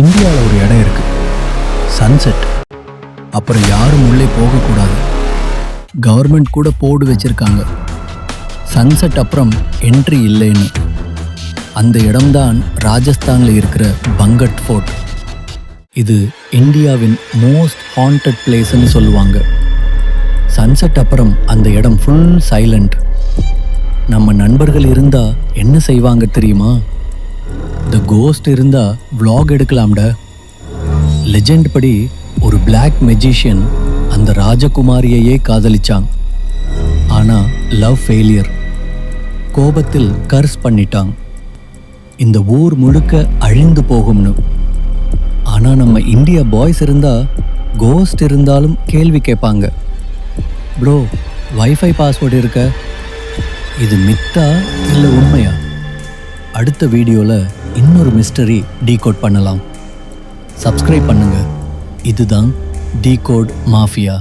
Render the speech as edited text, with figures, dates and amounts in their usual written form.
இந்தியாவில் ஒரு இடம் இருக்கு, சன்செட். அப்புறம் யாரும் உள்ளே போகக்கூடாது. கவர்மெண்ட் கூட போர்டு வச்சிருக்காங்க, சன்செட் அப்புறம் என்ட்ரி இல்லைன்னு. அந்த இடம்தான் ராஜஸ்தானில் இருக்கிற பங்கட் ஃபோர்ட். இது இந்தியாவின் மோஸ்ட் ஹாண்டட் பிளேஸ்ன்னு சொல்லுவாங்க. சன்செட் அப்புறம் அந்த இடம் ஃபுல் சைலண்ட். நம்ம நண்பர்கள் இருந்தா என்ன செய்வாங்க தெரியுமா? த கோஸ்ட் இருந்தா vlog எடுக்கலாம்ட. லெஜெண்ட் படி ஒரு பிளாக் மெஜிஷியன் அந்த ராஜகுமாரியையே காதலிச்சான். ஆனா லவ் ஃபெயிலியர். கோபத்தில் கர்ஸ் பண்ணிட்டான். இந்த ஊர் முழுக்க அழிந்து போகும்னு. ஆனா நம்ம இந்தியா பாய்ஸ் இருந்தா கோஸ்ட் இருந்தாலும் கேள்வி கேட்பாங்க. ப்ரோ, வைஃபை பாஸ்வேர்டு இருக்க? இது மித்தா இல்லை உண்மையா? அடுத்த வீடியோவில் இன்னொரு மிஸ்டரி டீகோட் பண்ணலாம். சப்ஸ்கிரைப் பண்ணுங்க. இதுதான் டீகோட் மாஃபியா.